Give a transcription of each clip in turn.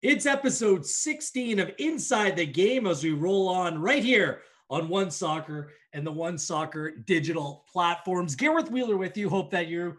It's episode 16 of Inside the Game as we roll on right here on One Soccer and the One Soccer digital platforms. Gareth Wheeler with you. Hope that you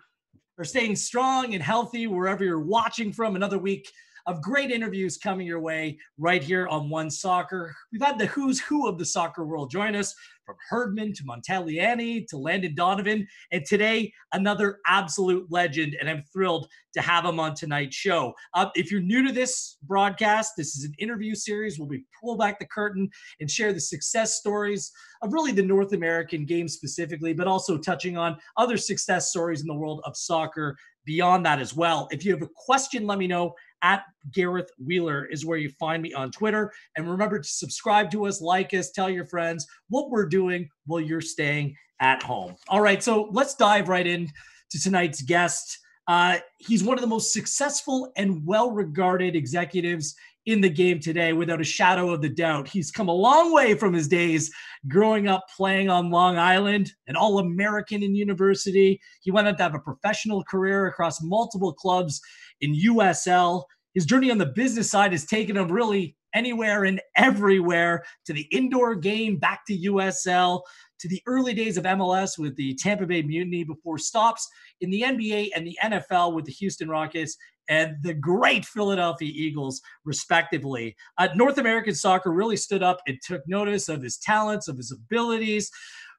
are staying strong and healthy wherever you're watching from. Another week of great interviews coming your way right here on One Soccer. We've had the who's who of the soccer world join us, from Herdman to Montaliani to Landon Donovan, and today another absolute legend, and I'm thrilled to have him on tonight's show. If you're new to this broadcast, this is an interview series where we pull back the curtain and share the success stories of really the North American game specifically, but also touching on other success stories in the world of soccer beyond that as well. If you have a question, let me know. At Gareth Wheeler is where you find me on Twitter. And remember to subscribe to us, like us, tell your friends what we're doing while you're staying at home. All right, so let's dive right in to tonight's guest. He's one of the most successful and well-regarded executives in the game today, without a shadow of the doubt. He's come a long way from his days growing up playing on Long Island, an All-American in university. He went on to have a professional career across multiple clubs in USL. His journey on the business side has taken him really anywhere and everywhere, to the indoor game, back to USL, to the early days of MLS with the Tampa Bay Mutiny, before stops in the NBA and the NFL with the Houston Rockets and the great Philadelphia Eagles, respectively. North American soccer really stood up and took notice of his talents, of his abilities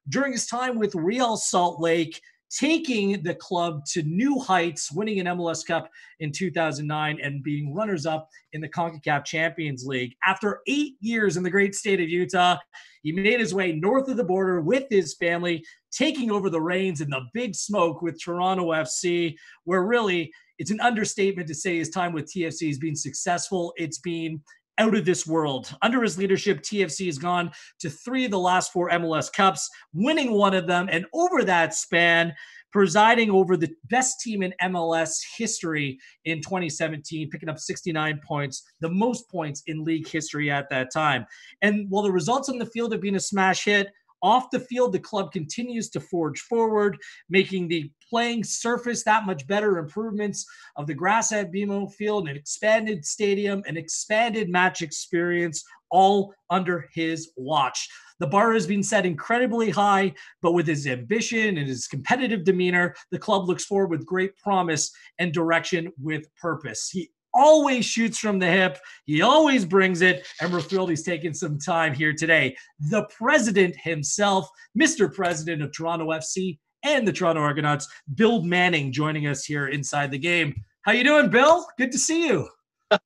during his time with Real Salt Lake, taking the club to new heights, winning an MLS Cup in 2009 and being runners-up in the CONCACAF Champions League. After 8 years in the great state of Utah, he made his way north of the border with his family, taking over the reins in the Big Smoke with Toronto FC, where really it's an understatement to say his time with TFC has been successful. It's been out of this world. Under his leadership, TFC has gone to 3 of the last 4 MLS Cups, winning one of them, and over that span, presiding over the best team in MLS history in 2017, picking up 69 points, the most points in league history at that time. And while the results on the field have been a smash hit, off the field, the club continues to forge forward, making the playing surface that much better, improvements of the grass at BMO Field, an expanded stadium, an expanded match experience, all under his watch. The bar has been set incredibly high, but with his ambition and his competitive demeanor, the club looks forward with great promise and direction with purpose. He always shoots from the hip. He always brings it. And we're thrilled he's taken some time here today. The president himself, Mr. President of Toronto FC and the Toronto Argonauts, Bill Manning, joining us here inside the game. How you doing, Bill? Good to see you.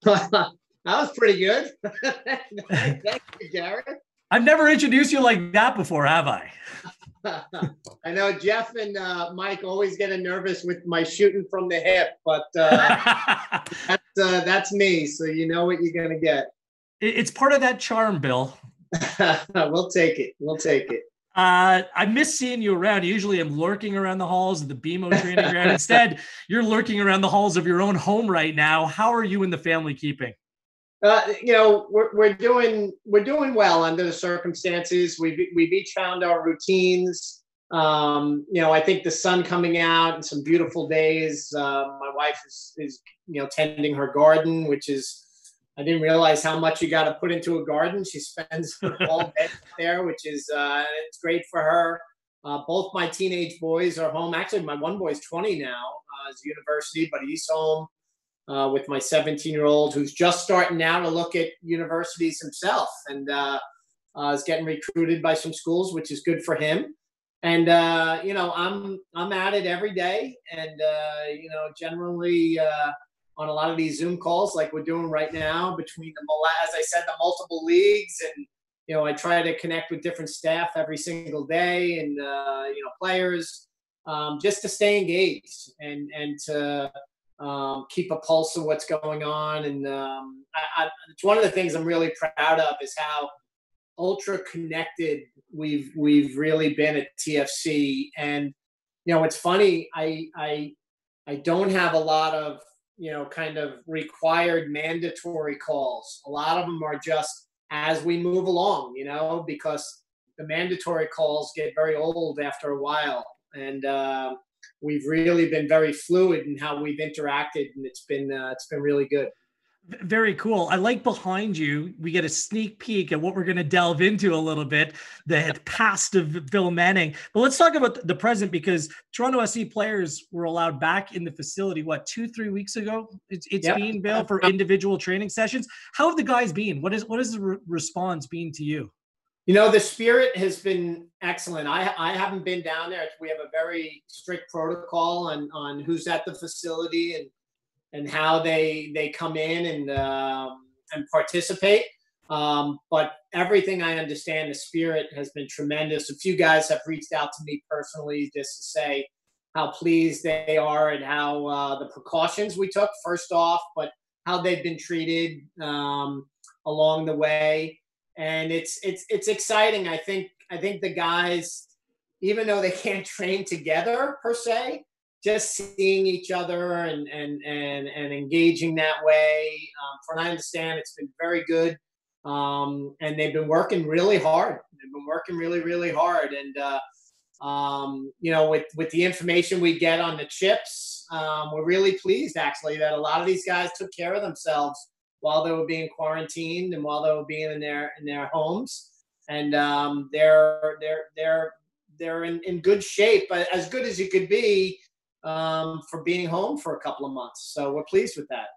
That was pretty good. Thank you, Gareth. I've never introduced you like that before, have I? I know Jeff and Mike always get nervous with my shooting from the hip, but that's me. So you know what you're going to get. It's part of that charm, Bill. We'll take it. We'll take it. I miss seeing you around. Usually I'm lurking around the halls of the BMO training ground. Instead, you're lurking around the halls of your own home right now. How are you and the family keeping? We're doing well under the circumstances. We've each found our routines. I think the sun coming out and some beautiful days. My wife is tending her garden, which is, I didn't realize how much you got to put into a garden. She spends all day there, which is it's great for her. Both my teenage boys are home. Actually, my one boy's 20 now, is university, but he's home. With my 17-year-old who's just starting now to look at universities himself, and is getting recruited by some schools, which is good for him. And I'm at it every day, and generally on a lot of these Zoom calls like we're doing right now between as I said, the multiple leagues, and I try to connect with different staff every single day, and players, just to stay engaged and to keep a pulse of what's going on. And it's one of the things I'm really proud of is how ultra connected we've really been at TFC. And it's funny, I don't have a lot of kind of required mandatory calls. A lot of them are just as we move along, because the mandatory calls get very old after a while. And we've really been very fluid in how we've interacted, and it's been really good. Very cool. I like behind you, we get a sneak peek at what we're going to delve into a little bit, the past of Bill Manning. But let's talk about the present, because Toronto SC players were allowed back in the facility, what, 2-3 weeks ago? It's Yep. been, Bill, for individual training sessions. How have the guys been? What is the response been to you? The spirit has been excellent. I haven't been down there. We have a very strict protocol on who's at the facility and how they come in and participate. But everything I understand, the spirit has been tremendous. A few guys have reached out to me personally just to say how pleased they are and how the precautions we took first off, but how they've been treated along the way. And it's exciting. I think the guys, even though they can't train together per se, just seeing each other and engaging that way, from what I understand, it's been very good. And they've been working really hard. They've been working really, really hard. And with the information we get on the chips, we're really pleased actually that a lot of these guys took care of themselves while they were being quarantined and while they were being in their homes. And they're in good shape, but as good as you could be for being home for a couple of months. So we're pleased with that.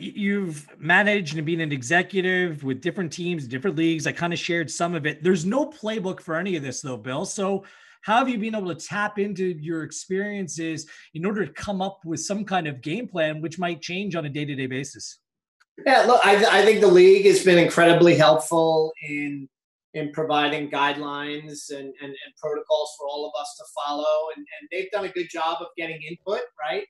You've managed and been an executive with different teams, different leagues. I kind of shared some of it. There's no playbook for any of this though, Bill. So how have you been able to tap into your experiences in order to come up with some kind of game plan, which might change on a day-to-day basis? Yeah, look, I think the league has been incredibly helpful in providing guidelines and protocols for all of us to follow. And they've done a good job of getting input, right?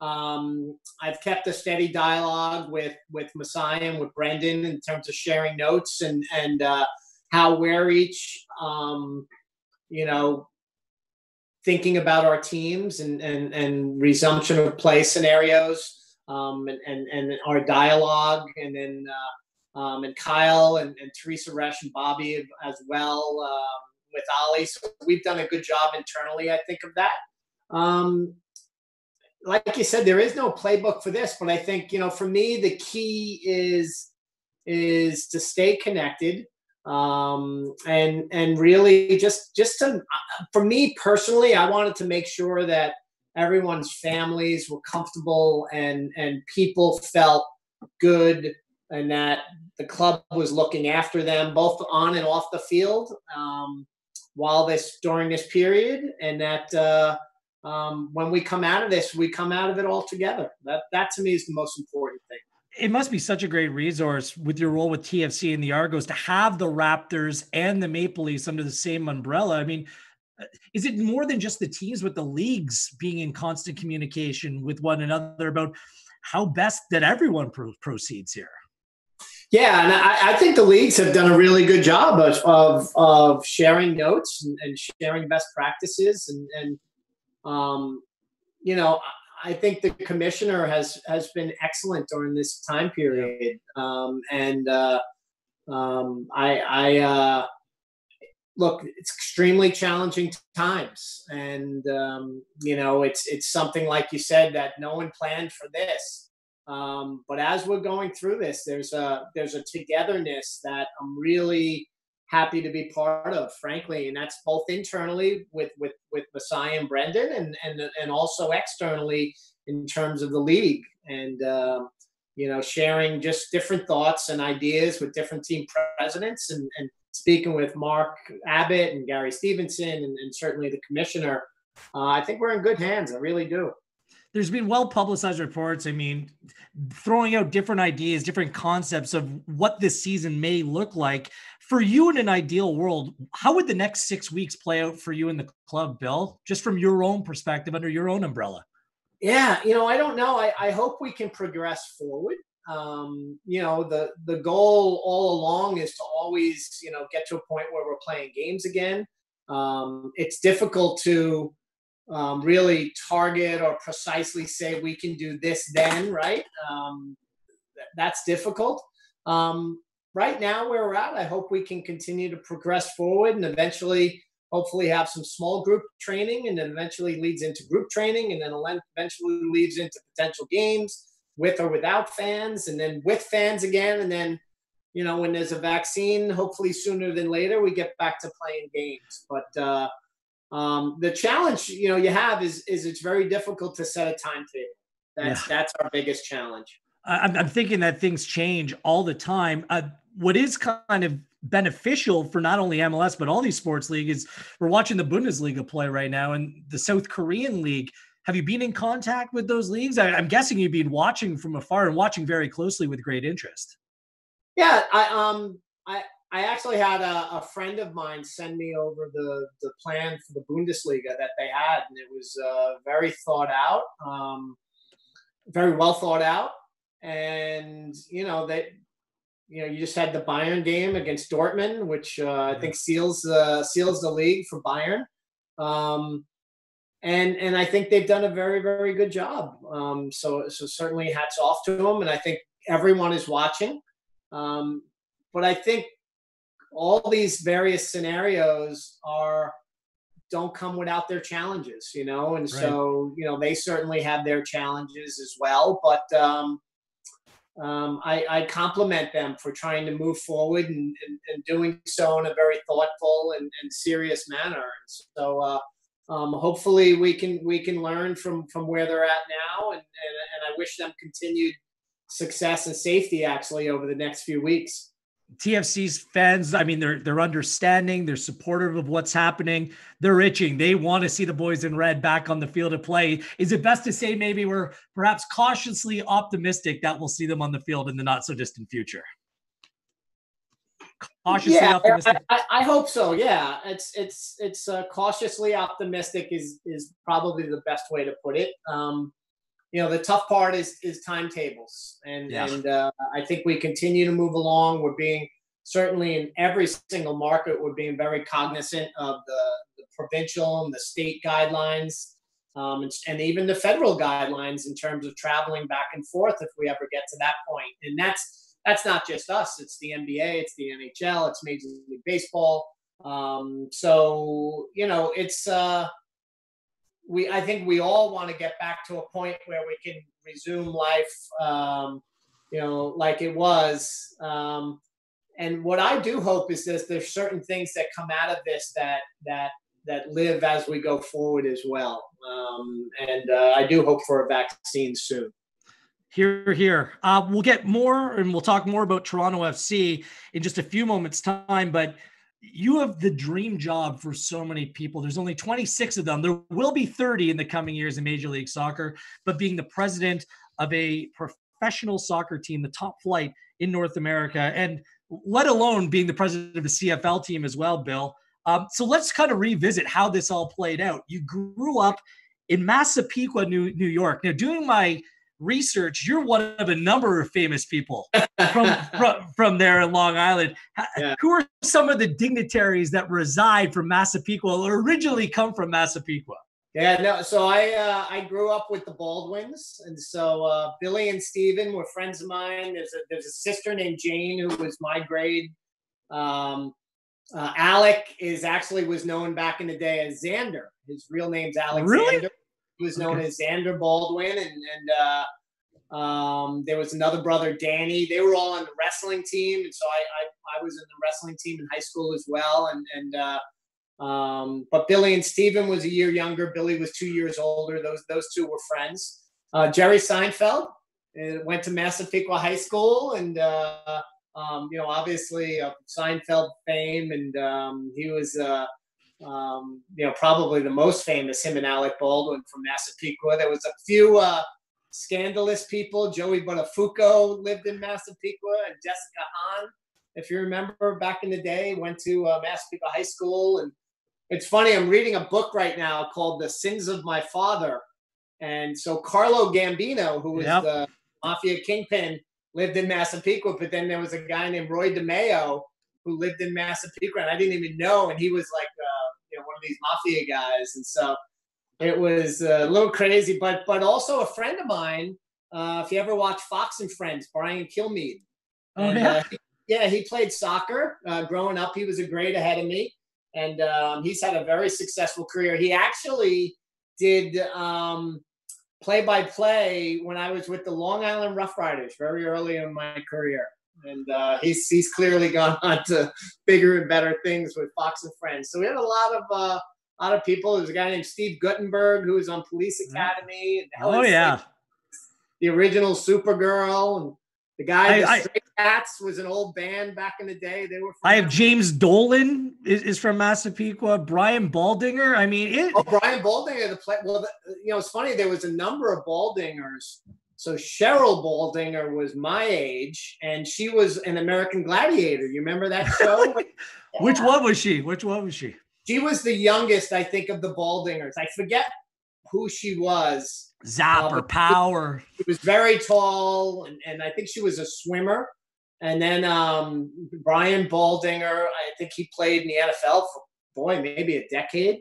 I've kept a steady dialogue with Masai and with Brendan in terms of sharing notes and how we're each, thinking about our teams and resumption of play scenarios. And our dialogue, and then and Kyle and Teresa Resch and Bobby as well, with Ali. So we've done a good job internally, I think, of that. Like you said, there is no playbook for this, but I think, for me, the key is to stay connected, and really just to, for me personally, I wanted to make sure that everyone's families were comfortable and people felt good and that the club was looking after them both on and off the field during this period. And that when we come out of this, we come out of it all together. That to me is the most important thing. It must be such a great resource with your role with TFC and the Argos to have the Raptors and the Maple Leafs under the same umbrella. I mean, is it more than just the teams, with the leagues being in constant communication with one another about how best that everyone proceeds here? Yeah, and I think the leagues have done a really good job of sharing notes and sharing best practices. And I think the commissioner has been excellent during this time period. Look, it's extremely challenging times, and it's something, like you said, that no one planned for this. But as we're going through this, there's a togetherness that I'm really happy to be part of, frankly, and that's both internally with Masai and Brendan, and also externally in terms of the league, and sharing just different thoughts and ideas with different team presidents and speaking with Mark Abbott and Gary Stevenson and certainly the commissioner. I think we're in good hands. I really do. There's been well-publicized reports, I mean, throwing out different ideas, different concepts of what this season may look like. For you, in an ideal world, how would the next 6 weeks play out for you in the club, Bill, just from your own perspective, under your own umbrella? Yeah, I don't know. I hope we can progress forward. The goal all along is to always, get to a point where we're playing games again. It's difficult to really target or precisely say we can do this then, right? That's difficult. Right now where we're at, I hope we can continue to progress forward and eventually hopefully have some small group training, and then eventually leads into group training, and then eventually leads into potential games, with or without fans, and then with fans again. And then, when there's a vaccine, hopefully sooner than later, we get back to playing games. But the challenge, you have is it's very difficult to set a timetable. That's our biggest challenge. I'm thinking that things change all the time. What is kind of beneficial for not only MLS, but all these sports leagues is we're watching the Bundesliga play right now and the South Korean league. Have you been in contact with those leagues? I'm guessing you've been watching from afar and watching very closely with great interest. Yeah, I actually had a friend of mine send me over the plan for the Bundesliga that they had, and it was very thought out, very well thought out. And you just had the Bayern game against Dortmund, which I think seals the league for Bayern. And I think they've done a very, very good job. So certainly hats off to them. And I think everyone is watching. But I think all these various scenarios don't come without their challenges, and right. So, they certainly have their challenges as well. But I compliment them for trying to move forward and doing so in a very thoughtful and serious manner. And so hopefully we can learn from where they're at now, and I wish them continued success and safety actually over the next few weeks. TFC's fans, I mean, they're understanding, they're supportive of what's happening. They're itching. They want to see the boys in red back on the field of play. Is it best to say maybe we're perhaps cautiously optimistic that we'll see them on the field in the not so distant future? Cautiously optimistic. I hope so. Yeah, it's cautiously optimistic is probably the best way to put it. The tough part is timetables. And I think we continue to move along. We're being, certainly in every single market, we're being very cognizant of the provincial and the state guidelines, and even the federal guidelines in terms of traveling back and forth if we ever get to that point. And that's not just us. It's the NBA, it's the NHL, it's Major League Baseball. It's I think we all want to get back to a point where we can resume life, like it was. And what I do hope is that there's certain things that come out of this that live as we go forward as well. And I do hope for a vaccine soon. Hear, hear. We'll get more and we'll talk more about Toronto FC in just a few moments' time, but you have the dream job for so many people. There's only 26 of them. There will be 30 in the coming years in Major League Soccer, but being the president of a professional soccer team, the top flight in North America, and let alone being the president of a CFL team as well, Bill. So let's kind of revisit how this all played out. You grew up in Massapequa, New York. Now, doing my research, you're one of a number of famous people from there in Long Island. Yeah. Who are some of the dignitaries that reside from Massapequa or originally come from Massapequa? Yeah, no. So I grew up with the Baldwins, and so Billy and Steven were friends of mine. There's a sister named Jane who was my grade. Alec was known back in the day as Xander. His real name's Alexander. Really? He was known as Xander Baldwin, and there was another brother, Danny. They were all on the wrestling team, and so I was in the wrestling team in high school as well. But Billy and Steven was a year younger. Billy was 2 years older. Those two were friends. Jerry Seinfeld went to Massapequa High School, and obviously Seinfeld fame, and he was. Probably the most famous, him and Alec Baldwin from Massapequa. There was a few scandalous people. Joey Buttafuoco lived in Massapequa, and Jessica Hahn, if you remember back in the day, went to Massapequa High School. And it's funny, I'm reading a book right now called The Sins of My Father. And so Carlo Gambino, who was the mafia kingpin, lived in Massapequa, but then there was a guy named Roy DeMeo who lived in Massapequa, and I didn't even know, and he was like one of these mafia guys. And so it was a little crazy, but also a friend of mine, if you ever watch Fox and Friends, Brian Kilmeade. He played soccer growing up. He was a grade ahead of me, and he's had a very successful career. He actually did play-by-play when I was with the Long Island Rough Riders very early in my career. And he's clearly gone on to bigger and better things with Fox and Friends. So we had a lot of people. There's a guy named Steve Guttenberg who was on Police Academy. And oh yeah, the original Supergirl, and the guy, the Stray Cats was an old band back in the day. They were. I have James Dolan is from Massapequa. Brian Baldinger. I mean, Brian Baldinger, it's funny. There was a number of Baldingers. So Cheryl Baldinger was my age, and she was an American Gladiator. You remember that show? Yeah. Which one was she? She was the youngest, I think, of the Baldingers. I forget who she was. Zap or Power. She was very tall, and I think she was a swimmer. And then Brian Baldinger, I think he played in the NFL for, maybe a decade.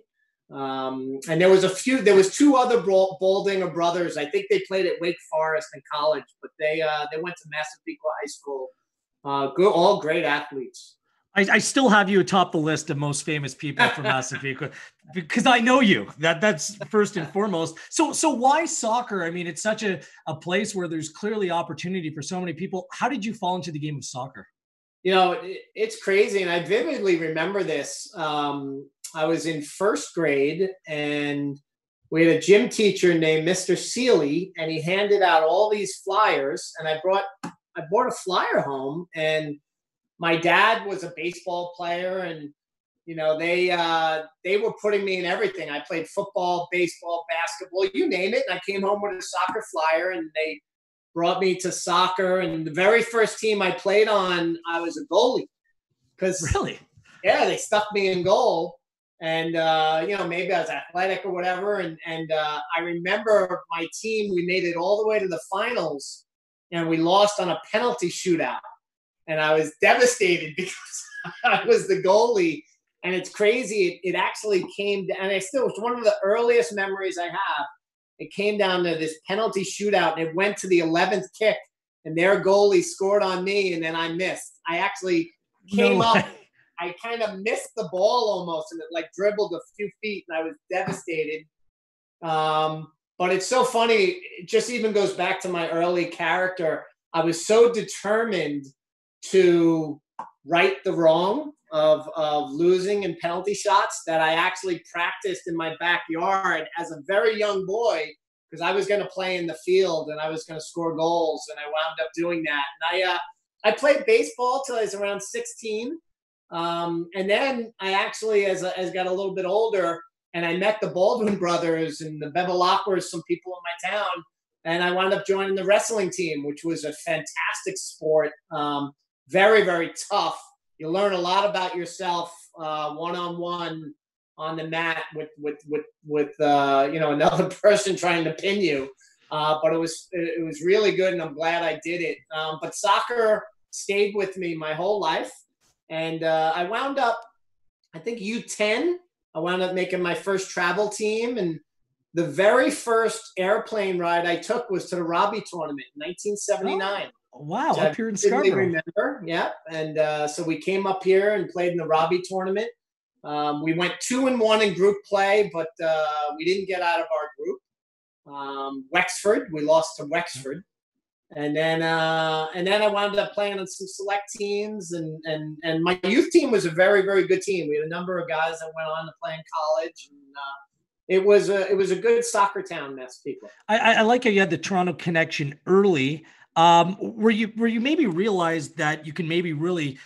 And there was two other Baldinger brothers. I think they played at Wake Forest in college, but they went to Massapequa High School. All great athletes. I still have you atop the list of most famous people from Massapequa because I know you. That's first and foremost. So why soccer? I mean, it's such a place where there's clearly opportunity for so many people. How did you fall into the game of soccer? It's crazy, and I vividly remember this. I was in first grade, and we had a gym teacher named Mr. Seeley, and he handed out all these flyers, and I brought a flyer home, and my dad was a baseball player, and they were putting me in everything. I played football, baseball, basketball, you name it. And I came home with a soccer flyer, and they brought me to soccer. And the very first team I played on, I was a goalie. Really? Yeah, they stuck me in goal. And, maybe I was athletic or whatever. And I remember my team, we made it all the way to the finals, and we lost on a penalty shootout. And I was devastated because I was the goalie. And it's crazy. It actually came down, and it's one of the earliest memories I have. It came down to this penalty shootout, and it went to the 11th kick, and their goalie scored on me, and then I missed. I actually came up. I kind of missed the ball almost, and it dribbled a few feet, and I was devastated. But it's so funny. It just even goes back to my early character. I was so determined to right the wrong of losing in penalty shots that I actually practiced in my backyard as a very young boy, because I was going to play in the field and I was going to score goals, and I wound up doing that. And I played baseball till I was around 16. And then I actually, as got a little bit older, and I met the Baldwin brothers and the Bevilacquers, some people in my town, and I wound up joining the wrestling team, which was a fantastic sport. Very, very tough. You learn a lot about yourself one-on-one on the mat with another person trying to pin you. But it was really good, and I'm glad I did it. But soccer stayed with me my whole life. And I wound up, I think U10, I wound up making my first travel team. And the very first airplane ride I took was to the Robbie tournament in 1979. Oh, wow, up here in Scarborough. Remember, yeah. And so we came up here and played in the Robbie tournament. We went 2-1 in group play, but we didn't get out of our group. Wexford, we lost to Wexford. And then I wound up playing on some select teams, and my youth team was a very, very good team. We had a number of guys that went on to play in college, and it was a good soccer town, Massapequa. I like how you had the Toronto connection early. Where you maybe realized that you can maybe really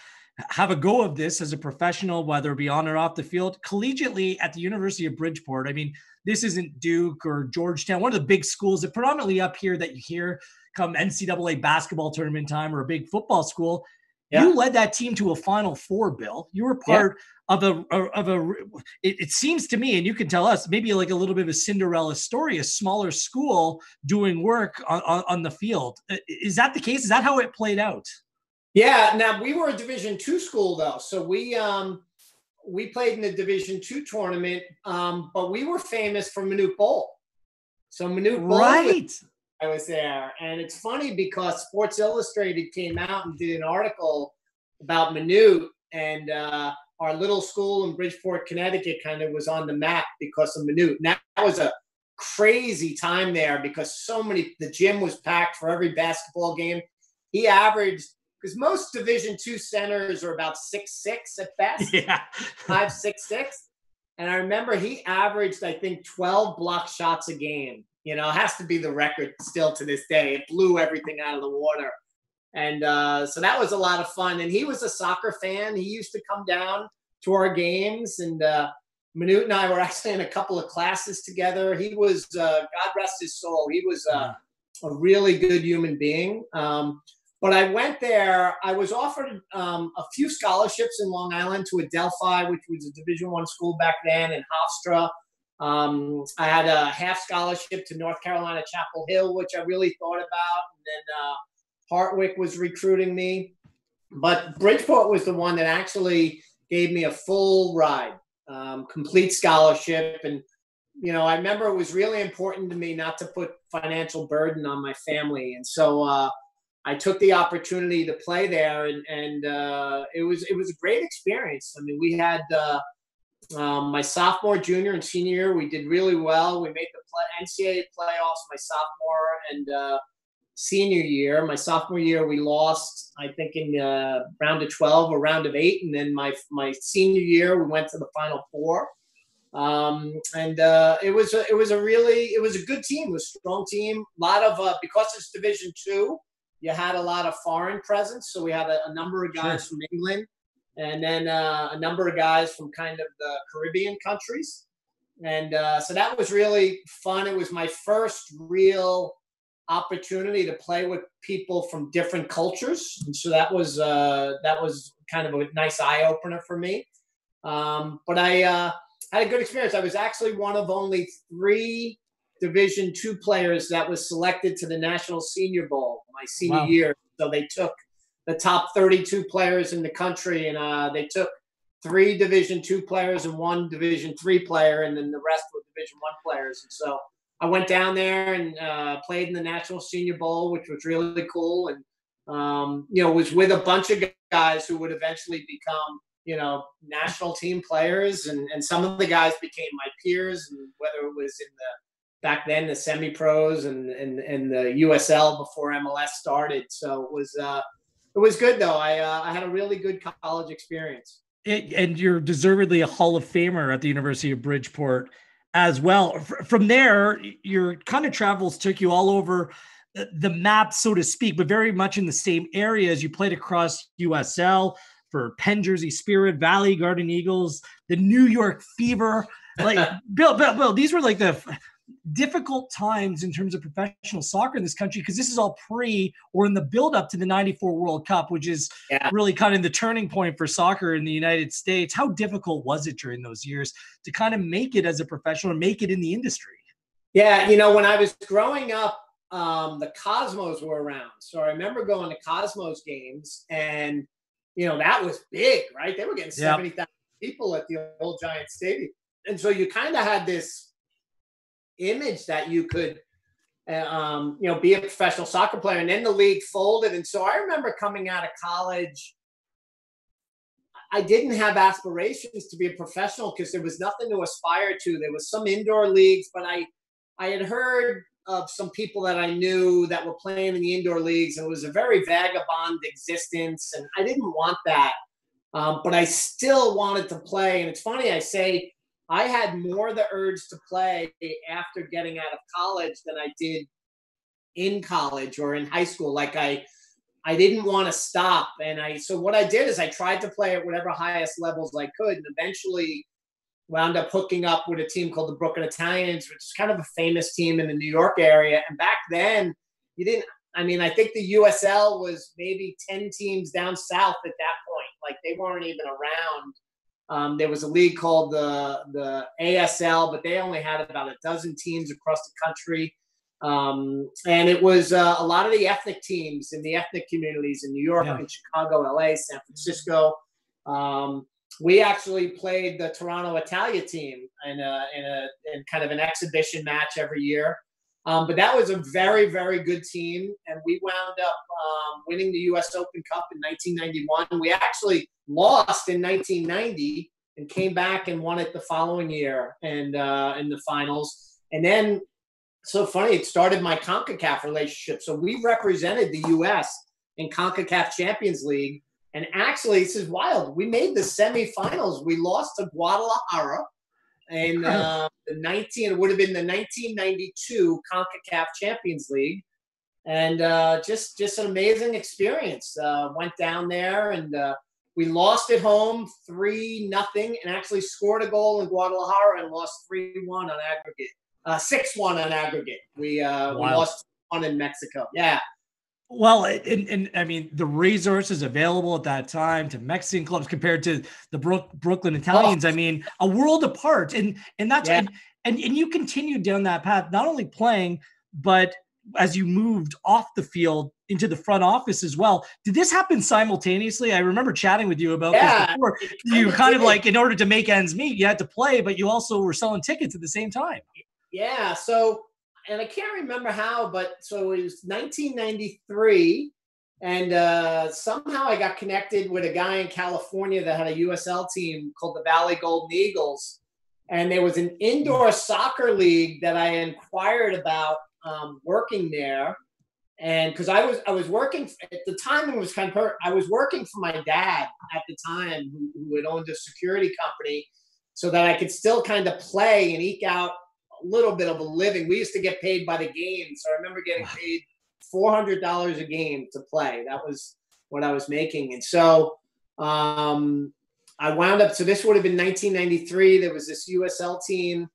have a go of this as a professional, whether it be on or off the field, collegiately at the University of Bridgeport. I mean, this isn't Duke or Georgetown, one of the big schools that predominantly up here that you hear come NCAA basketball tournament time, or a big football school. Yeah. You led that team to a Final Four, Bill. You were part of it seems to me, and you can tell us, maybe like a little bit of a Cinderella story, a smaller school doing work on the field. Is that the case? Is that how it played out? Yeah. Now, we were a Division II school, though. So we played in the Division II tournament, but we were famous for Minute Bowl. So Minute Bowl, right. I was there. And it's funny because Sports Illustrated came out and did an article about Minute, and our little school in Bridgeport, Connecticut kind of was on the map because of Minute. And that was a crazy time there because the gym was packed for every basketball game. He averaged, because most Division II centers are about 6'6" at best, 5'6". And I remember he averaged, I think, 12 block shots a game. It has to be the record still to this day. It blew everything out of the water. And so that was a lot of fun. And he was a soccer fan. He used to come down to our games. And Manute and I were actually in a couple of classes together. He was, God rest his soul, he was a really good human being. But I went there. I was offered a few scholarships in Long Island to Adelphi, which was a Division I school back then, and Hofstra. I had a half scholarship to North Carolina Chapel Hill, which I really thought about. And then Hartwick was recruiting me. But Bridgeport was the one that actually gave me a full ride, complete scholarship. And, I remember it was really important to me not to put financial burden on my family. And so I took the opportunity to play there, and it was a great experience. I mean, we had my sophomore, junior, and senior year, we did really well. We made the NCAA playoffs my sophomore and senior year. My sophomore year, we lost, I think, in round of 12 or round of 8, and then my senior year, we went to the Final Four. It was a good team. It was a strong team. A lot of because it's Division II. You had a lot of foreign presence. So we had a number of guys from England, and then a number of guys from kind of the Caribbean countries. And so that was really fun. It was my first real opportunity to play with people from different cultures. And so that was kind of a nice eye-opener for me. But I had a good experience. I was actually one of only 3 Division II players that was selected to the National Senior Bowl my senior year. So they took the top 32 players in the country, and they took 3 Division II players and 1 Division III player, and then the rest were Division I players. And so I went down there and played in the National Senior Bowl, which was really cool, and was with a bunch of guys who would eventually become national team players, and some of the guys became my peers, and whether it was in back then the semi-pros and the USL before MLS started. So it was good though. I had a really good college experience. And you're deservedly a Hall of Famer at the University of Bridgeport as well. From there, your kind of travels took you all over the map, so to speak, but very much in the same areas. You played across USL for Penn Jersey Spirit, Valley Garden Eagles, the New York Fever. Like Bill, these were like the difficult times in terms of professional soccer in this country, because this is all pre or in the build up to the 94 World Cup, which is really kind of the turning point for soccer in the United States. How difficult was it during those years to kind of make it as a professional and make it in the industry? Yeah, when I was growing up, the Cosmos were around. So I remember going to Cosmos games, and that was big, right? They were getting 70,000 people at the old Giant Stadium. And so you kind of had this image that you could, be a professional soccer player, and then the league folded. And so I remember coming out of college, I didn't have aspirations to be a professional because there was nothing to aspire to. There was some indoor leagues, but I had heard of some people that I knew that were playing in the indoor leagues, and it was a very vagabond existence, and I didn't want that. But I still wanted to play. And it's funny, I say I had more the urge to play after getting out of college than I did in college or in high school. Like I didn't want to stop. And so what I did is I tried to play at whatever highest levels I could, and eventually wound up hooking up with a team called the Brooklyn Italians, which is kind of a famous team in the New York area. And back then I think the USL was maybe 10 teams down south at that point. Like they weren't even around. There was a league called the ASL, but they only had about a dozen teams across the country. And it was a lot of the ethnic teams in the ethnic communities in New York and Chicago, LA, San Francisco. We actually played the Toronto Italia team in kind of an exhibition match every year. But that was a very, very good team. And we wound up winning the U.S. Open Cup in 1991. We actually lost in 1990 and came back and won it the following year and in the finals. And then so funny. It started my CONCACAF relationship. So we represented the U.S. in CONCACAF Champions League. And actually, this is wild. We made the semifinals. We lost to Guadalajara in it would have been the 1992 CONCACAF Champions League. And just an amazing experience. Went down there and we lost at home 3-0 and actually scored a goal in Guadalajara and lost 3-1 on aggregate. 6-1 on aggregate. We lost 1 in Mexico. Yeah. Well, and I mean, the resources available at that time to Mexican clubs compared to the Brooklyn Italians, I mean, a world apart. And that's, and you continued down that path, not only playing, but as you moved off the field into the front office as well. Did this happen simultaneously? I remember chatting with you about this before. You kind of like, in order to make ends meet, you had to play, but you also were selling tickets at the same time. Yeah. So, and I can't remember how, but so it was 1993. And somehow I got connected with a guy in California that had a USL team called the Valley Golden Eagles. And there was an indoor soccer league that I inquired about working there. And because I was working at the time, it was kind of I was working for my dad at the time who had owned a security company so that I could still kind of play and eke out a little bit of a living. We used to get paid by the game. So I remember getting paid $400 a game to play. That was what I was making. And so I wound up, so this would have been 1993. There was this USL team.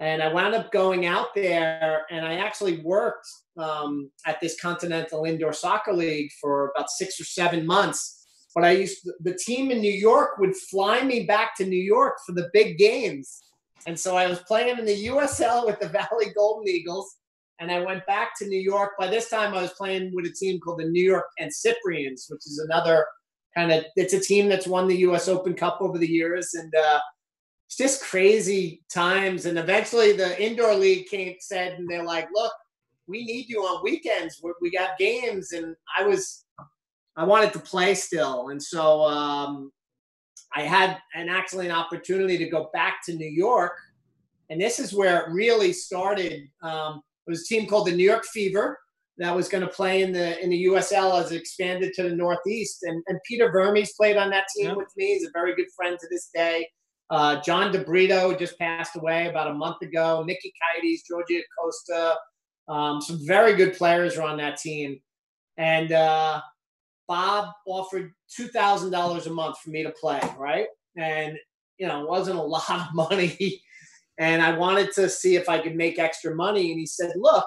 And I wound up going out there, and I actually worked at this Continental Indoor Soccer League for about 6 or 7 months. But the team in New York would fly me back to New York for the big games. And so I was playing in the USL with the Valley Golden Eagles, and I went back to New York. By this time, I was playing with a team called the New York Cyprians, which is another it's a team that's won the U.S. Open Cup over the years. And it's just crazy times. And eventually the indoor league said, and they're like, look, we need you on weekends. We got games. And I wanted to play still. And so I had an opportunity to go back to New York. And this is where it really started. It was a team called the New York Fever that was going to play in the USL as it expanded to the Northeast. And Peter Vermes played on that team with me. He's a very good friend to this day. John DeBrito just passed away about a month ago. Nicky Kites, Georgia Acosta, some very good players are on that team. And Bob offered $2,000 a month for me to play, right? And, it wasn't a lot of money. And I wanted to see if I could make extra money. And he said, look,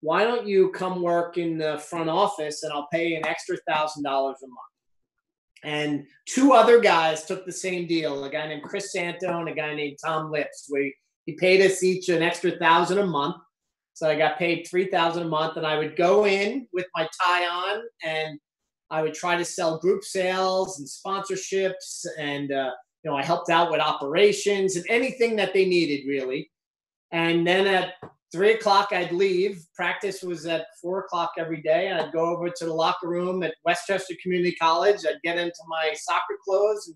why don't you come work in the front office and I'll pay you an extra $1,000 a month. And 2 other guys took the same deal, a guy named Chris Santo and a guy named Tom Lips. He paid us each an extra $1,000 a month. So I got paid $3,000 a month, and I would go in with my tie on and I would try to sell group sales and sponsorships. And, I helped out with operations and anything that they needed, really. And then at 3:00, I'd leave. Practice was at 4:00 every day. I'd go over to the locker room at Westchester Community College. I'd get into my soccer clothes and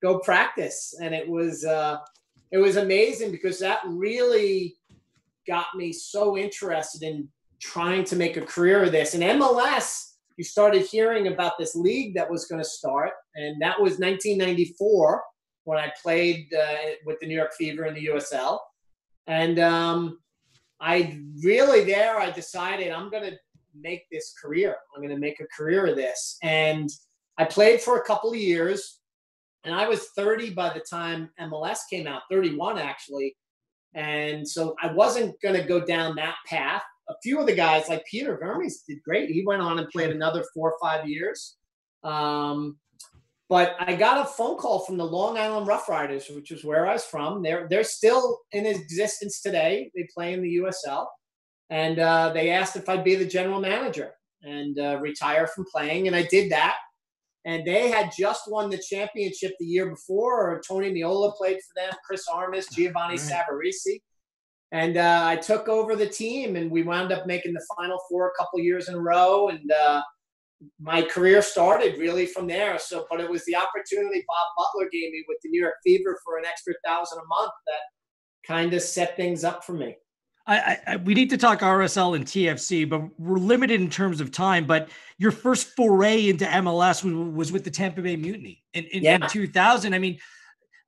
go practice. And it was amazing because that really got me so interested in trying to make a career of this. And MLS, you started hearing about this league that was going to start. And that was 1994 when I played with the New York Fever in the USL. And I decided I'm going to make this career. I'm going to make a career of this. And I played for a couple of years, and I was 30 by the time MLS came out, 31 actually. And so I wasn't going to go down that path. A few of the guys like Peter Vermes did great. He went on and played another 4 or 5 years. But I got a phone call from the Long Island Rough Riders, which is where I was from. They're still in existence today. They play in the USL. And they asked if I'd be the general manager and retire from playing. And I did that. And they had just won the championship the year before. Tony Meola played for them, Chris Armas, Giovanni Savarese. And I took over the team, and we wound up making the Final Four a couple years in a row. And my career started really from there. But it was the opportunity Bob Butler gave me with the New York Fever for an extra $1,000 a month that kind of set things up for me. We need to talk RSL and TFC, but we're limited in terms of time. But your first foray into MLS was with the Tampa Bay Mutiny in 2000. I mean,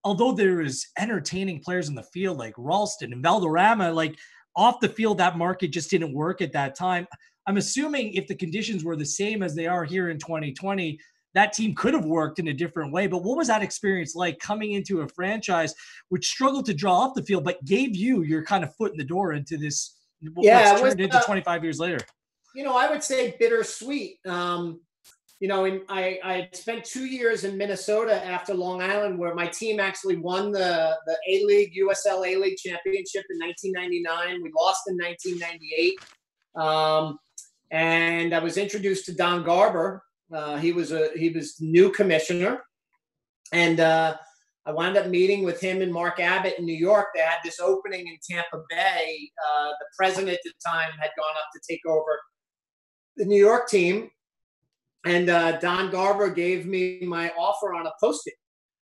although there is entertaining players in the field like Ralston and Valderrama, like off the field, that market just didn't work at that time. I'm assuming if the conditions were the same as they are here in 2020, that team could have worked in a different way. But what was that experience like coming into a franchise which struggled to draw off the field, but gave you your kind of foot in the door into this, what's turned into 25 years later? I would say bittersweet. I spent 2 years in Minnesota after Long Island, where my team actually won the A-League, USL A-League championship in 1999. We lost in 1998. And I was introduced to Don Garber. He was new commissioner. And I wound up meeting with him and Mark Abbott in New York. They had this opening in Tampa Bay. The president at the time had gone up to take over the New York team. And Don Garber gave me my offer on a Post-it.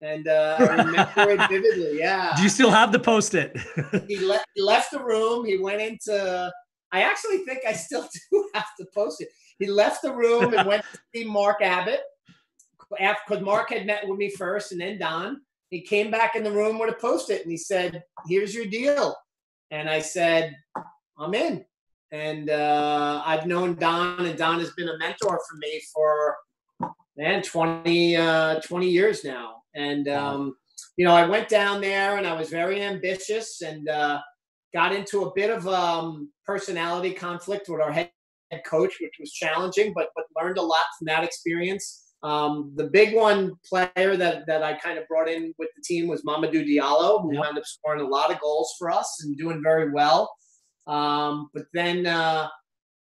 And I remember it vividly, yeah. Do you still have the Post-it? He left the room. He went into – I actually think I still do have the Post-it. He left the room and went to see Mark Abbott because Mark had met with me first and then Don. He came back in the room with a Post-it and he said, "Here's your deal." And I said, "I'm in." And I've known Don, and Don has been a mentor for me for 20 years now. And I went down there and I was very ambitious and got into a bit of personality conflict with our head coach, which was challenging, but learned a lot from that experience. The big one player that I kind of brought in with the team was Mamadou Diallo, who wound up scoring a lot of goals for us and doing very well. But then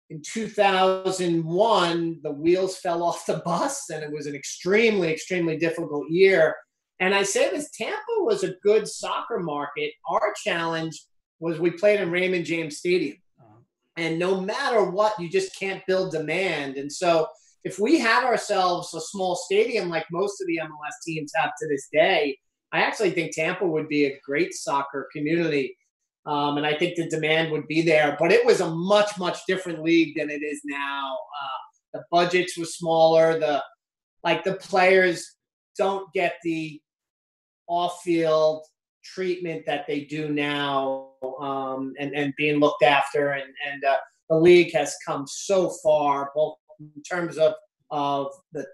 in 2001, the wheels fell off the bus, and it was an extremely, extremely difficult year. And I say this, Tampa was a good soccer market. Our challenge was we played in Raymond James Stadium. And no matter what, you just can't build demand. And so if we had ourselves a small stadium like most of the MLS teams have to this day, I actually think Tampa would be a great soccer community. And I think the demand would be there. But it was a much, much different league than it is now. The budgets were smaller. The players don't get the off-field treatment that they do now, and being looked after. And the league has come so far, both in terms of the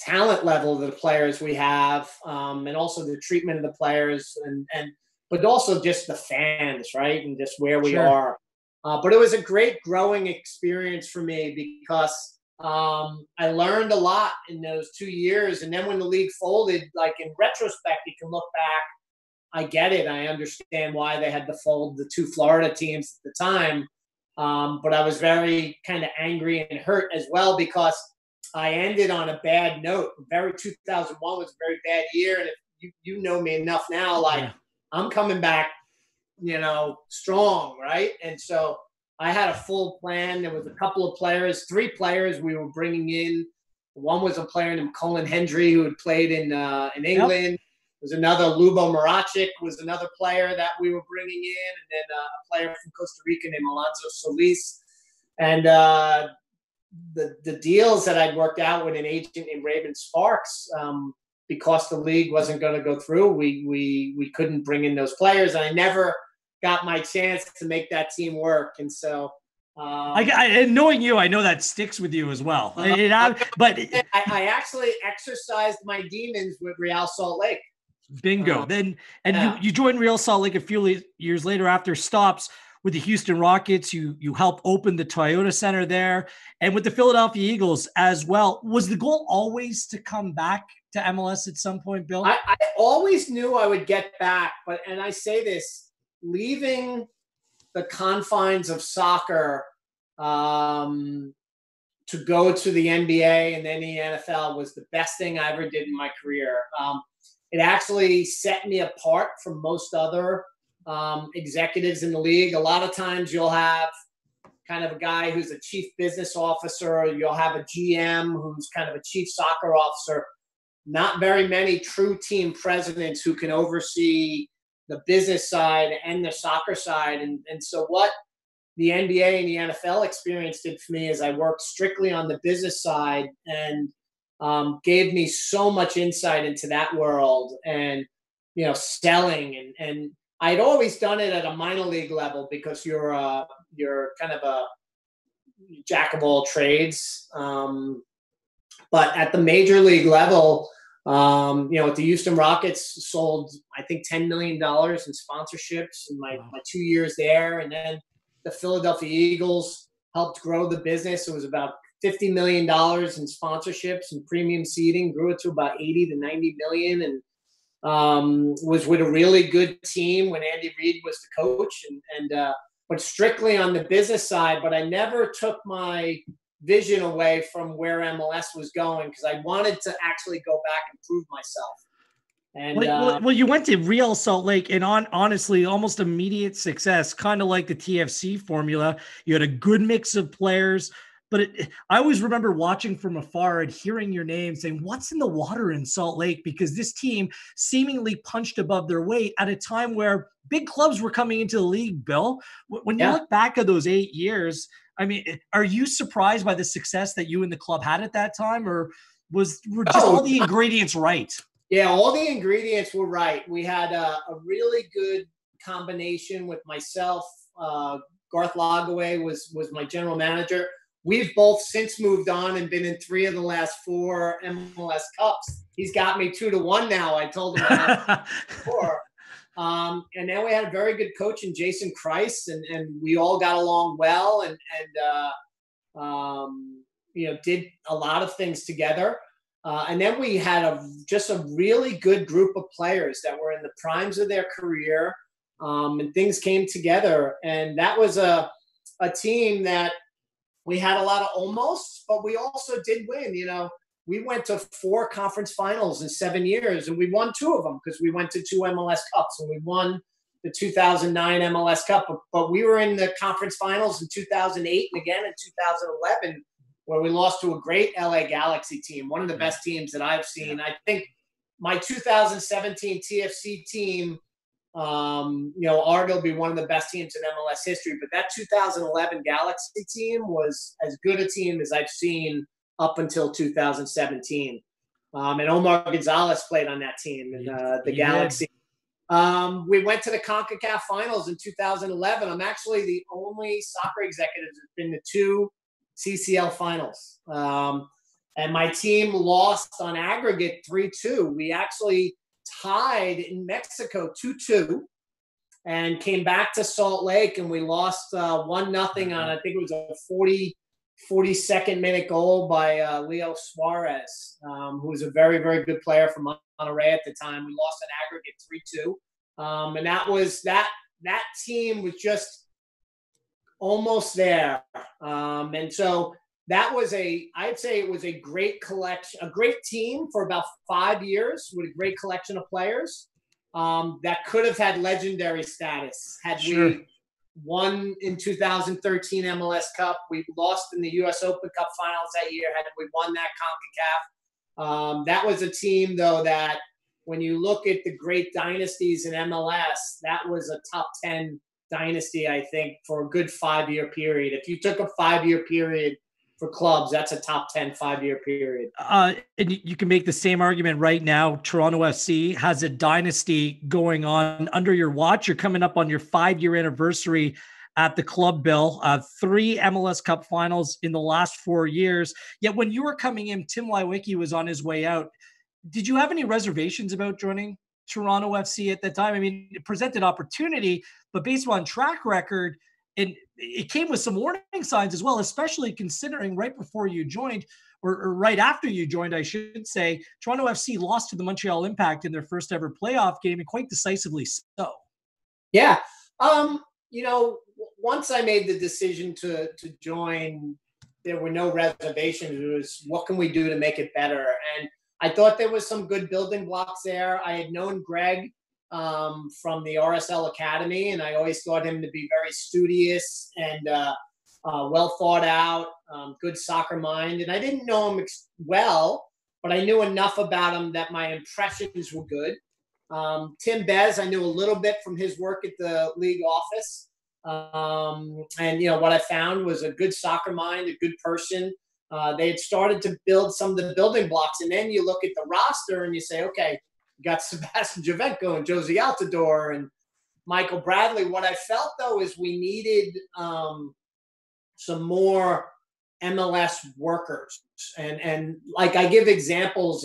talent level of the players we have, and also the treatment of the players, but also just the fans, right? And just where we are. But it was a great growing experience for me because I learned a lot in those 2 years. And then when the league folded, like in retrospect, you can look back, I get it. I understand why they had to fold the two Florida teams at the time. But I was very kind of angry and hurt as well because I ended on a bad note. 2001 was a very bad year. And if you know me enough now, I'm coming back, strong, right? And so I had a full plan. There was a couple of players, 3 players we were bringing in. One was a player named Colin Hendry who had played in England. Yep. There's another, Lubo Moracic was another player that we were bringing in, and then a player from Costa Rica named Alonso Solis. And the deals that I'd worked out with an agent named Raven Sparks, because the league wasn't going to go through, we couldn't bring in those players. And I never got my chance to make that team work. And so and knowing you, I know that sticks with you as well. But I actually exercised my demons with Real Salt Lake. Bingo. You joined Real Salt Lake a few years later after stops with the Houston Rockets. You helped open the Toyota Center there, and with the Philadelphia Eagles as well. Was the goal always to come back to MLS at some point, Bill? I always knew I would get back, and I say this, leaving the confines of soccer to go to the NBA and then the NFL was the best thing I ever did in my career. It actually set me apart from most other executives in the league. A lot of times you'll have kind of a guy who's a chief business officer, or you'll have a GM who's kind of a chief soccer officer. Not very many true team presidents who can oversee the business side and the soccer side. And so what the NBA and the NFL experience did for me is I worked strictly on the business side, and gave me so much insight into that world, and selling, and I'd always done it at a minor league level because you're kind of a jack of all trades. But at the major league level, at the Houston Rockets, sold I think $10 million in sponsorships in my 2 years there, and then the Philadelphia Eagles helped grow the business. It was about $50 million in sponsorships and premium seating, grew it to about 80 to 90 million, and was with a really good team when Andy Reid was the coach, but strictly on the business side. But I never took my vision away from where MLS was going, because I wanted to actually go back and prove myself. And well, you went to Real Salt Lake, and honestly, almost immediate success, kind of like the TFC formula. You had a good mix of players, but I always remember watching from afar and hearing your name saying, what's in the water in Salt Lake? Because this team seemingly punched above their weight at a time where big clubs were coming into the league, Bill. When you look back at those 8 years, I mean, are you surprised by the success that you and the club had at that time, or were just all the ingredients right? Yeah, all the ingredients were right. We had a really good combination with myself. Garth Lagaway was my general manager. We've both since moved on and been in 3 of the last 4 MLS Cups. He's got me 2-1 now. I told him before. And then we had a very good coach in Jason Kreis, and we all got along well, and did a lot of things together. And then we had just a really good group of players that were in the primes of their career, and things came together. And that was a team that we had a lot of almosts, but we also did win. We went to 4 conference finals in 7 years, and we won 2 of them because we went to 2 MLS Cups, and we won the 2009 MLS Cup. But we were in the conference finals in 2008 and again in 2011, where we lost to a great LA Galaxy team, one of the best teams that I've seen. I think my 2017 TFC team, arguably one of the best teams in MLS history, but that 2011 Galaxy team was as good a team as I've seen up until 2017. And Omar Gonzalez played on that team, and the Galaxy. We went to the CONCACAF finals in 2011. I'm actually the only soccer executive that's been to 2 CCL finals. And my team lost on aggregate 3-2. We actually tied in Mexico 2-2 and came back to Salt Lake, and we lost 1-0 on, I think it was a 42nd minute goal by Leo Suarez, who was a very, very good player from Monterrey at the time. We lost an aggregate 3-2. And that team was just almost there. And so that was I'd say it was a great collection, a great team for about 5 years with a great collection of players that could have had legendary status had we won in 2013 MLS Cup. We lost in the U.S. Open Cup finals that year had we won that CONCACAF. That was a team, though, that when you look at the great dynasties in MLS, that was a top 10 dynasty, I think, for a good 5-year period. If you took a 5-year period for clubs, that's a top 10 5-year period. And you can make the same argument right now. Toronto FC has a dynasty going on under your watch. You're coming up on your 5-year anniversary at the club, Bill. 3 MLS Cup finals in the last 4 years. Yet when you were coming in, Tim Leiweke was on his way out. Did you have any reservations about joining Toronto FC at that time? I mean, it presented opportunity, but based on track record, and it came with some warning signs as well, especially considering right before you joined, or right after you joined, I should say, Toronto FC lost to the Montreal Impact in their first ever playoff game, and quite decisively so. Yeah. Once I made the decision to join, there were no reservations. It was, what can we do to make it better? And I thought there was some good building blocks there. I had known Greg from the RSL Academy, and I always thought him to be very studious and well thought out, good soccer mind. And I didn't know him well, but I knew enough about him that my impressions were good. Tim Bez, I knew a little bit from his work at the league office. And, what I found was a good soccer mind, a good person. They had started to build some of the building blocks. And then you look at the roster and you say, okay, you got Sebastian Giovinco and Josie Altidore and Michael Bradley. What I felt, though, is we needed some more MLS workers. And like I give examples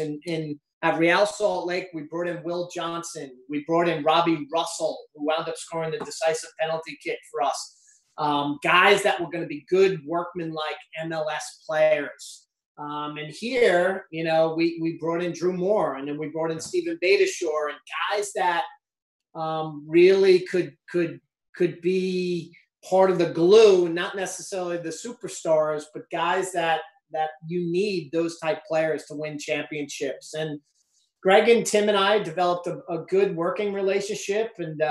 at Real Salt Lake, we brought in Will Johnson. We brought in Robbie Russell, who wound up scoring the decisive penalty kick for us. Guys that were going to be good workman-like MLS players. And here, we brought in Drew Moore, and then we brought in Stephen Beitashour, and guys that really could be part of the glue, not necessarily the superstars, but guys that you need those type players to win championships. And Greg and Tim and I developed a good working relationship, and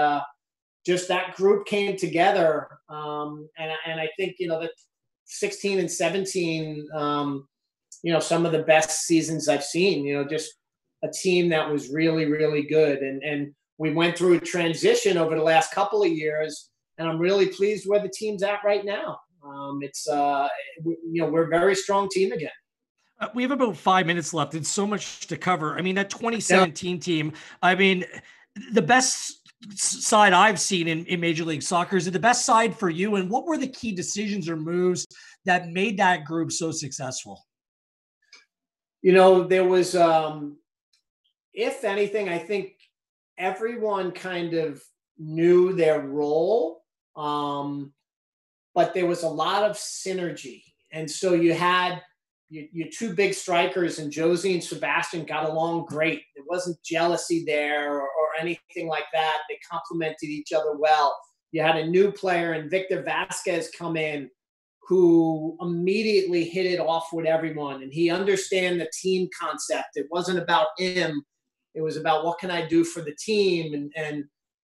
just that group came together. And I think, that 16 and 17, some of the best seasons I've seen, just a team that was really, really good. And we went through a transition over the last couple of years, and I'm really pleased where the team's at right now. We're a very strong team again. We have about 5 minutes left. It's so much to cover. I mean, that 2017 team, the best side I've seen in Major League Soccer. Is it the best side for you? And what were the key decisions or moves that made that group so successful? There was, if anything, I think everyone kind of knew their role, but there was a lot of synergy. And so you had your two big strikers, and Josie and Sebastian got along great. There wasn't jealousy there or anything like that. They complemented each other well. You had a new player in Victor Vasquez come in who immediately hit it off with everyone. And he understand the team concept. It wasn't about him. It was about what can I do for the team. And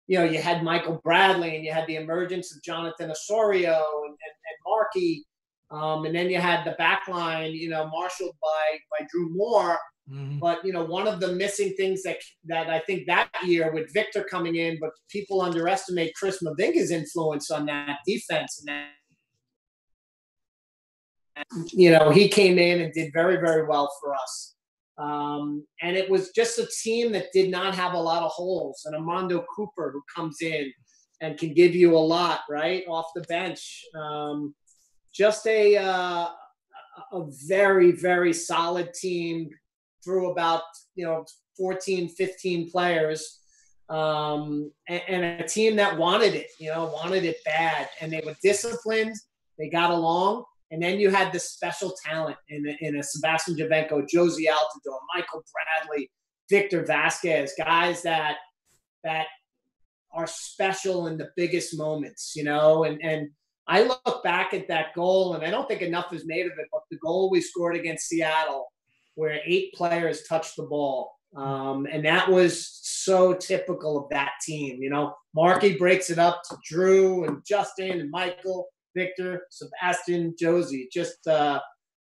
you had Michael Bradley, and you had the emergence of Jonathan Osorio and Markey. And then you had the back line, marshaled by Drew Moore. Mm-hmm. But, one of the missing things that I think that year with Victor coming in, but people underestimate Chris Mavinga's influence on that defense. And he came in and did very, very well for us. And it was just a team that did not have a lot of holes. And Armando Cooper, who comes in and can give you a lot, right, off the bench. Just a very, very solid team through about, 14, 15 players, and a team that wanted it bad. And they were disciplined. They got along. And then you had the special talent in a Sebastian Giovinco, Josie Altidore, Michael Bradley, Victor Vasquez, guys that are special in the biggest moments, and I look back at that goal, and I don't think enough is made of it, but the goal we scored against Seattle where 8 players touched the ball. And that was so typical of that team. Markey breaks it up to Drew and Justin and Michael, Victor, Sebastian, Josie. Just one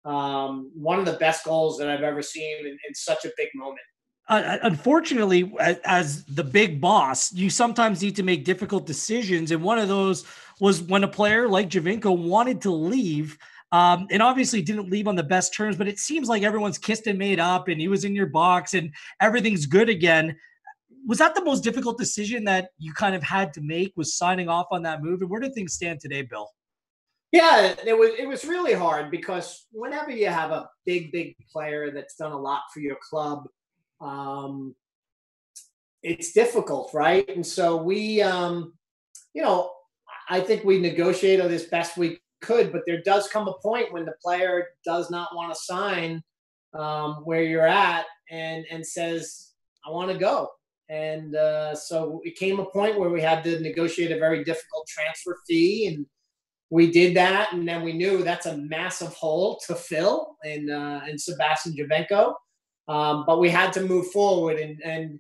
of the best goals that I've ever seen in such a big moment. Unfortunately, as the big boss, you sometimes need to make difficult decisions. And one of those was when a player like Giovinco wanted to leave, and obviously didn't leave on the best terms, but it seems like everyone's kissed and made up and he was in your box and everything's good again. Was that the most difficult decision that you kind of had to make, was signing off on that move? And where do things stand today, Bill? Yeah, it was really hard because whenever you have a big player that's done a lot for your club, it's difficult, right? And so we, I think we negotiated as best we could, but there does come a point when the player does not want to sign where you're at and says, I want to go. And so it came a point where we had to negotiate a very difficult transfer fee, and we did that. And then we knew that's a massive hole to fill in Sebastian Giovinco. But we had to move forward, and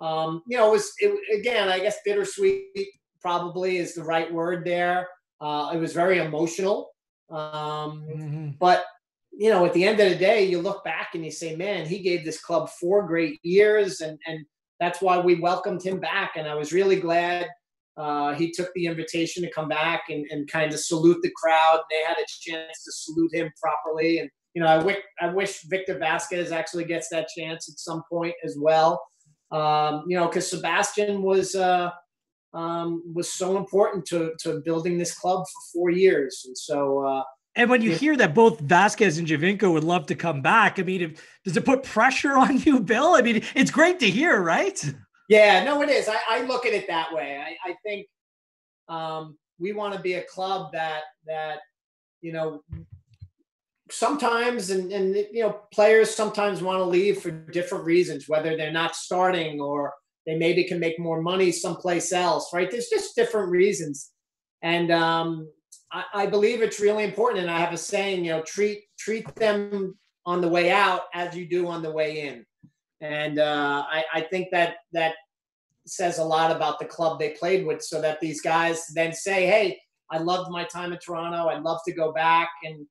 again, I guess bittersweet probably is the right word there. It was very emotional, but at the end of the day, you look back and you say, man, he gave this club 4 great years, and that's why we welcomed him back. And I was really glad he took the invitation to come back and kind of salute the crowd. They had a chance to salute him properly. And, I wish Victor Vasquez actually gets that chance at some point as well. Because Sebastian was so important to building this club for 4 years. And so, and when you hear that both Vasquez and Giovinco would love to come back, I mean, does it put pressure on you, Bill? I mean, it's great to hear, right? Yeah, no, it is. I look at it that way. I think we want to be a club that sometimes and players sometimes want to leave for different reasons, whether they're not starting or they maybe can make more money someplace else, right? There's just different reasons. And I believe it's really important. And I have a saying, treat them on the way out as you do on the way in. And I think that says a lot about the club they played with, so that these guys then say, hey, I loved my time in Toronto. I'd love to go back. And,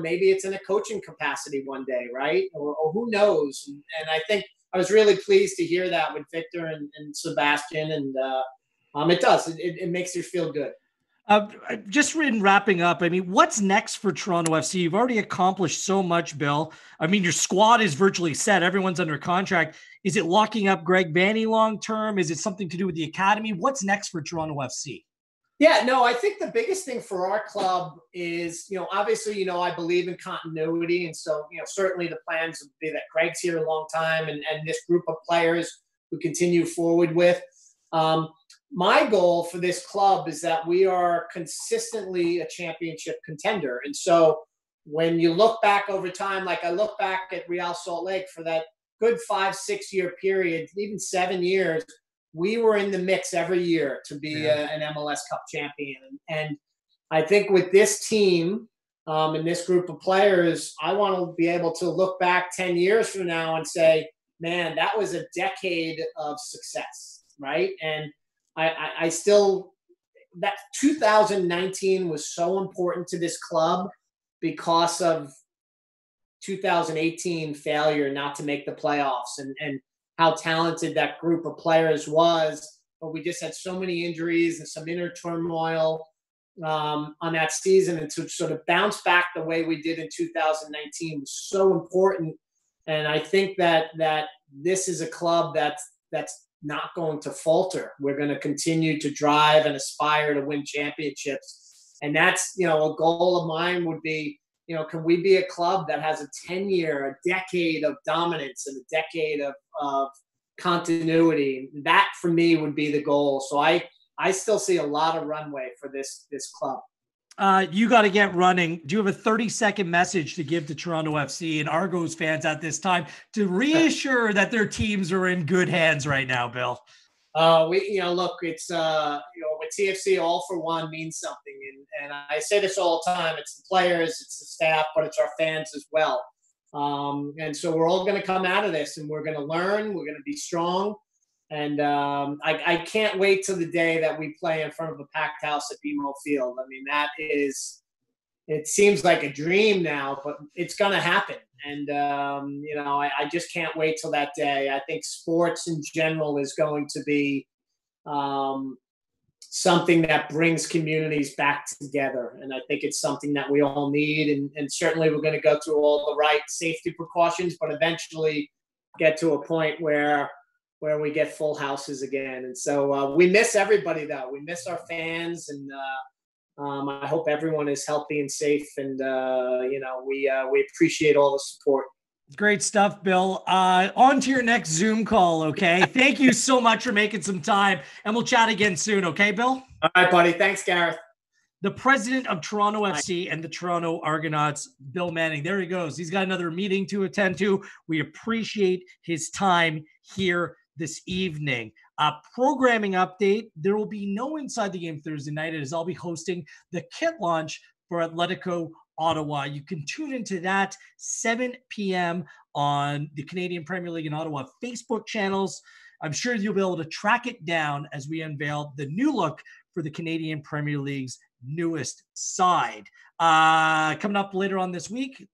maybe it's in a coaching capacity one day, right? Or who knows? And I think I was really pleased to hear that with Victor and Sebastian. And it does. It makes you feel good. Just in wrapping up, I mean, what's next for Toronto FC? You've already accomplished so much, Bill. I mean, your squad is virtually set. Everyone's under contract. Is it locking up Greg Vanney long-term? Is it something to do with the academy? What's next for Toronto FC? Yeah, no, I think the biggest thing for our club is, obviously, I believe in continuity. And so, certainly the plans would be that Greg's here a long time and this group of players who continue forward with. My goal for this club is that we are consistently a championship contender. And so when you look back over time, like I look back at Real Salt Lake for that good 5-6 year period, even 7 years, we were in the mix every year to be an MLS Cup champion. And I think with this team and this group of players, I want to be able to look back 10 years from now and say, man, that was a decade of success, right? And I still, that 2019 was so important to this club because of 2018 failure not to make the playoffs and how talented that group of players was. But we just had so many injuries and some inner turmoil on that season. And to sort of bounce back the way we did in 2019 was so important. And I think that this is a club that's not going to falter. We're going to continue to drive and aspire to win championships. And that's, a goal of mine would be, can we be a club that has a 10-year, a decade of dominance and a decade of continuity? That for me would be the goal. So I still see a lot of runway for this club. You got to get running. Do you have a 30-second message to give to Toronto FC and Argos fans at this time to reassure that their teams are in good hands right now, Bill? Look, it's, with TFC, all for one means something. And I say this all the time. It's the players, it's the staff, but it's our fans as well. And so we're all going to come out of this and we're going to learn. We're going to be strong. And I can't wait till the day that we play in front of a packed house at BMO Field. I mean, it seems like a dream now, but it's going to happen. And, I just can't wait till that day. I think sports in general is going to be something that brings communities back together. And I think it's something that we all need. And certainly we're going to go through all the right safety precautions, but eventually get to a point where we get full houses again. And so we miss everybody, though. We miss our fans. And I hope everyone is healthy and safe. And, we appreciate all the support. Great stuff, Bill. On to your next Zoom call, okay? Thank you so much for making some time, and we'll chat again soon, okay, Bill? All right, buddy. Thanks, Gareth. The president of Toronto FC and the Toronto Argonauts, Bill Manning. There he goes. He's got another meeting to attend to. We appreciate his time here this evening. Programming update. There will be no Inside the Game Thursday night, as I'll be hosting the kit launch for Atletico Ottawa. You can tune into that 7 p.m. on the Canadian Premier League and Ottawa Facebook channels. I'm sure you'll be able to track it down as we unveil the new look for the Canadian Premier League's newest side. Coming up later on this week,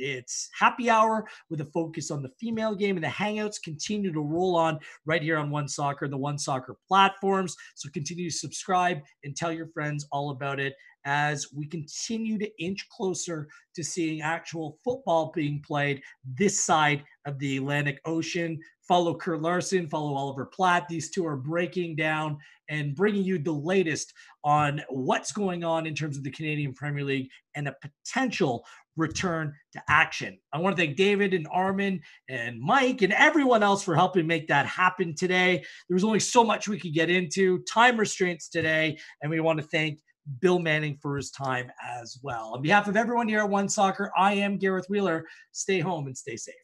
It's happy hour with a focus on the female game, and the hangouts continue to roll on right here on One Soccer, the One Soccer platforms. So continue to subscribe and tell your friends all about it as we continue to inch closer to seeing actual football being played this side of the Atlantic Ocean. Follow Kurt Larson, follow Oliver Platt. These two are breaking down and bringing you the latest on what's going on in terms of the Canadian Premier League and a potential return to action. I want to thank David and Armin and Mike and everyone else for helping make that happen today. There was only so much we could get into, time restraints today, and we want to thank Bill Manning for his time as well. On behalf of everyone here at One Soccer, I am Gareth Wheeler. Stay home and stay safe.